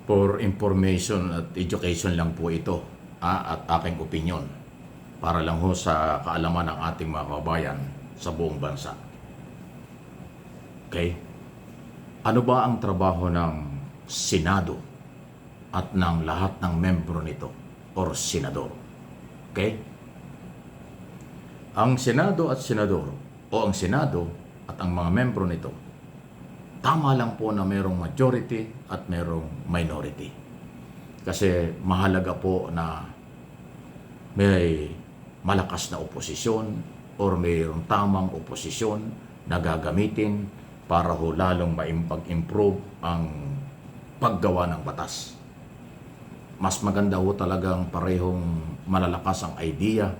For information at education lang po ito at aking opinion para lang ho sa kaalaman ng ating mga kababayan sa buong bansa. Okay? Ano ba ang trabaho ng Senado at ng lahat ng membro nito or senador? Okay? Ang Senado at senador o ang Senado at ang mga membro nito, tama lang po na mayroong majority at mayroong minority. Kasi mahalaga po na may malakas na oposisyon or mayroong tamang oposisyon na gagamitin para ho lalong mag-improve ang paggawa ng batas. Mas maganda ho talagang parehong malalakas ang idea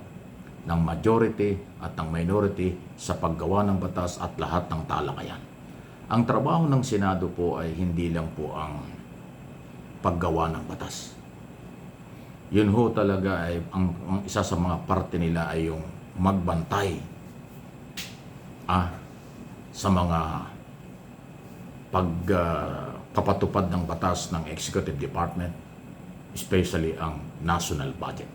ng majority at ng minority sa paggawa ng batas at lahat ng talakayan. Ang trabaho ng Senado po ay hindi lang po ang paggawa ng batas. Yun ho talaga ay ang isa sa mga parte nila ay yung magbantay sa mga pagkapatupad ng batas ng Executive Department, especially ang national budget.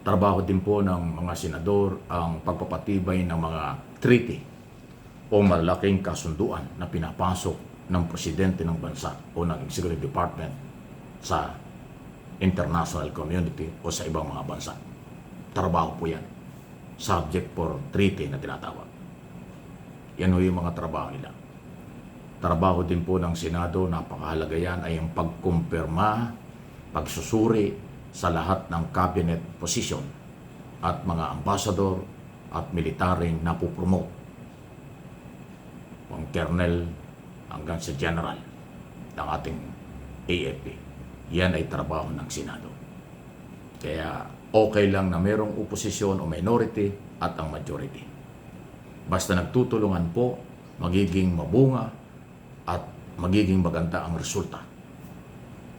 Trabaho din po ng mga senador ang pagpapatibay ng mga treaty o malaking kasunduan na pinapasok ng presidente ng bansa o ng Executive Department sa international community o sa ibang mga bansa. Trabaho po yan. Subject for treaty na tinatawag. Yan ho yung mga trabaho nila. Trabaho din po ng Senado, napakahalaga yan, ay yung pagkumpirma, pagsusuri sa lahat ng cabinet position at mga ambassador at militaring napupromote. Ang colonel hanggang sa general ng ating AFP. Yan ay trabaho ng Senado. Kaya okay lang na mayroong oposisyon o minority at ang majority. Basta nagtutulungan po, magiging mabunga at magiging maganda ang resulta.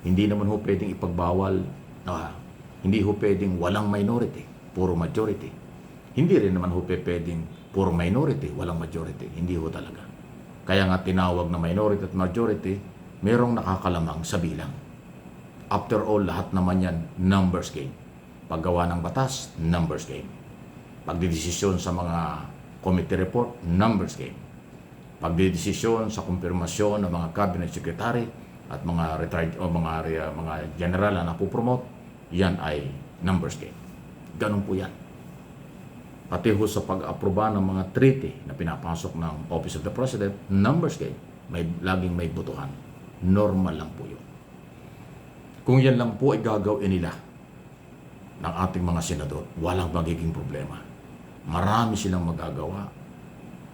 Hindi naman ho pwedeng ipagbawal na hindi ho pwedeng walang minority, puro majority. Hindi rin naman ho pwedeng puro minority, walang majority. Hindi ho talaga. Kaya nga tinawag na minority at majority, merong nakakalamang sa bilang. After all, lahat naman yan numbers game. Paggawa ng batas, numbers game. Pagdidesisyon sa mga committee report, numbers game. Pagdidesisyon sa kumpirmasyon ng mga cabinet secretary at mga retired o mga general na napupromote, yan ay numbers game. Ganun po yan. Pati ho sa pag-aproba ng mga treaty na pinapasok ng Office of the President, numbers game. Laging may butuhan. Normal lang po yun. Kung yan lang po ay gagawin nila ng ating mga senador, walang magiging problema. Marami silang magagawa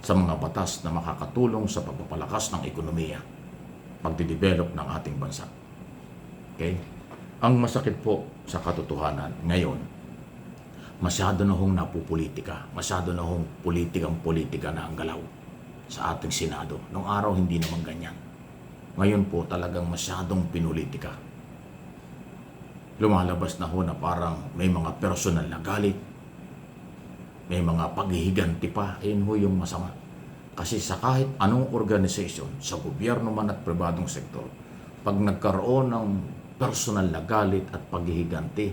sa mga batas na makakatulong sa pagpapalakas ng ekonomiya, pagdidevelop ng ating bansa. Okay? Ang masakit po sa katotohanan ngayon, masyado na hong napupolitika, masyado na hong politikang-politika na ang galaw sa ating Senado. Noong araw, hindi naman ganyan. Ngayon po, talagang masyadong pinulitika. Lumalabas na ho na parang may mga personal na galit, may mga paghihiganti pa, ayun ho yung masama. Kasi sa kahit anong organisasyon, sa gobyerno man at pribadong sektor, pag nagkaroon ng personal na galit at paghihiganti,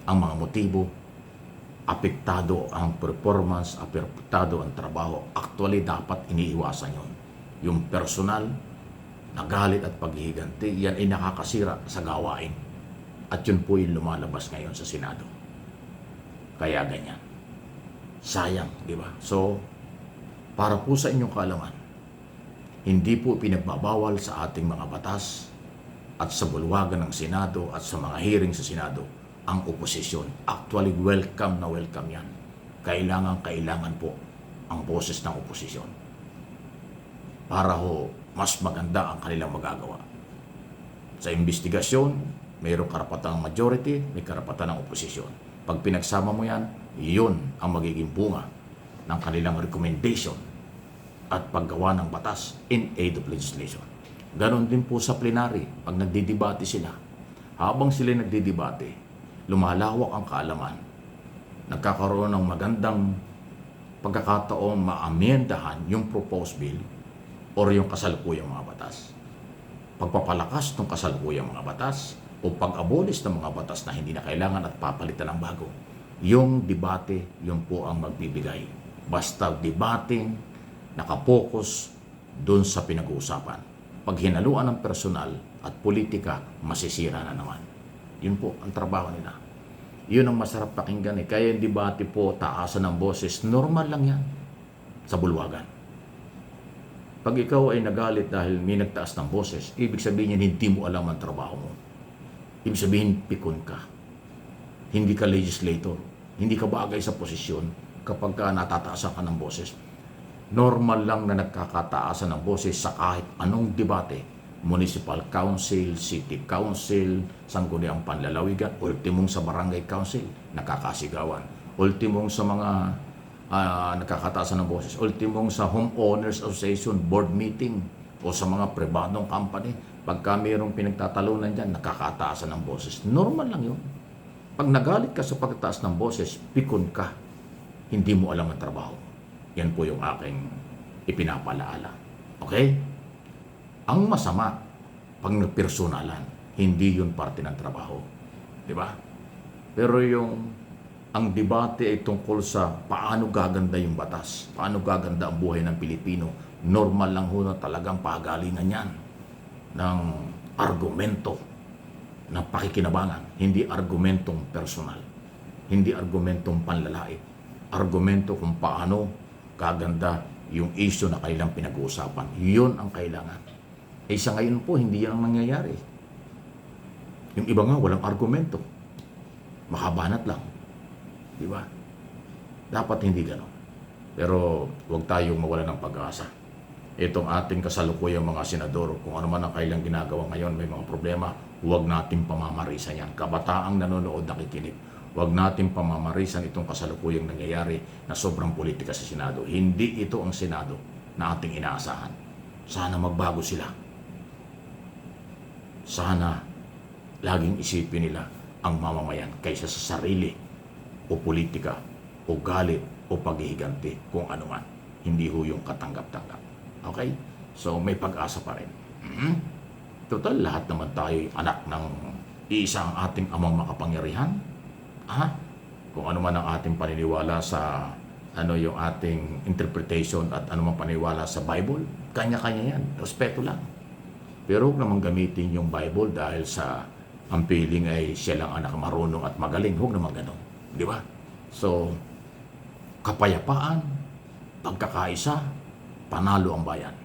ang mga motibo, apektado ang performance, apektado ang trabaho. Actually, dapat iniiwasan yun. Yung personal na galit at paghihiganti, yan ay nakakasira sa gawain. At yun po yung lumalabas ngayon sa Senado. Kaya ganyan. Sayang, di ba? So, para po sa inyong kaalaman, hindi po pinagbabawal sa ating mga batas at sa bulwagan ng Senado at sa mga hearing sa Senado ang oposisyon. Actually, welcome na welcome yan. Kailangan po ang boses ng oposisyon para ho mas maganda ang kanilang magagawa. Sa investigasyon, mayroong karapatan ng majority, may karapatan ng oposisyon. Pag pinagsama mo yan, yun ang magiging bunga ng kanilang recommendation at paggawa ng batas in aid of legislation. Ganon din po sa plenary, pag nagdidebate sila. Habang sila nagdidebate, lumalawak ang kaalaman. Nagkakaroon ng magandang pagkakataon maamyendahan yung proposed bill or yung kasalukuyang mga batas. pagpapalakas ng kasalukuyang mga batas o pag-abolish ng mga batas na hindi na kailangan at papalitan ng bago. Yung debate, yun po ang magbibigay. Basta debating nakapokus doon sa pinag-uusapan. Pag hinaluan ng personal at politika, masisira na naman. Yun po ang trabaho nila. Yun ang masarap pakinggan eh. Kaya yung debate po, taasan ng boses, normal lang yan sa bulwagan. Pag ikaw ay nagalit dahil may nagtaas ng boses, ibig sabihin yan, hindi mo alam ang trabaho mo. Ibig sabihin, pikon ka. Hindi ka legislator. Hindi ka bagay sa posisyon kapag ka natataasan ka ng boses. Normal lang na nagkakataasan ng boses sa kahit anong debate. Municipal Council, City Council, sangguniang panlalawigan, ultimong sa Barangay Council, nakakasigawan. Ultimong sa mga nakakataasan ng boses. Ultimong sa Homeowners Association Board Meeting o sa mga pribadong company. Pagka mayroong pinagtatalunan dyan, nakakataasan ng boses. Normal lang yun. Pag nagalit ka sa pagtaas ng boses, pikon ka. Hindi mo alam ang trabaho. Yan po yung aking ipinapalaala. Okay? Ang masama, pag nagpersonalan, hindi yun parte ng trabaho. Di ba? Pero ang debate ay tungkol sa paano gaganda yung batas, paano gaganda ang buhay ng Pilipino. Normal lang ho na talagang pagalingan yan ng argumento ng pakikinabangan, hindi argumentong personal, hindi argumentong panlalait, argumento kung paano gaganda yung issue na kailang pinag-uusapan. Yun ang kailangan. Eh sa ngayon po, hindi yan ang nangyayari. Yung iba nga, walang argumento. Makabanat lang. Di ba? Dapat hindi gano'n. Pero huwag tayong mawala ng pag-asa. Itong ating kasalukuyang mga senador, kung ano man ang kailang ginagawa ngayon, may mga problema, huwag natin pamamarisan yan. Kabataang nanonood, nakikinig. Huwag natin pamamarisan itong kasalukuyang nangyayari na sobrang politika sa Senado. Hindi ito ang Senado na ating inaasahan. Sana magbago sila. Sana laging isipin nila ang mamamayan kaysa sa sarili o politika o galit o paghihiganti kung ano man. Hindi ho yung katanggap-tanggap. Okay? So may pag-asa pa rin. Total, lahat naman tayo anak ng iisang ating amang makapangyarihan. Kung ano man ang ating paniniwala sa yung ating interpretation at ano man paniniwala sa Bible, kanya-kanya yan. Respeto lang. Pero huwag naman gamitin yung Bible dahil sa ang feeling ay siya lang anak marunong at magaling. Huwag naman ganun. Di ba? So, kapayapaan, pagkakaisa, panalo ang bayan.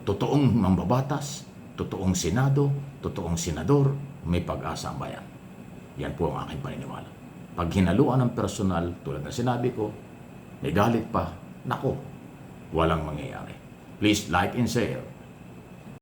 Totoong mambabatas, totoong senado, totoong senador, may pag-asa ang bayan. Yan po ang aking paniniwala. Pag hinaluan ng personal, tulad na sinabi ko, may galit pa, nako, walang mangyayari. Please like and share.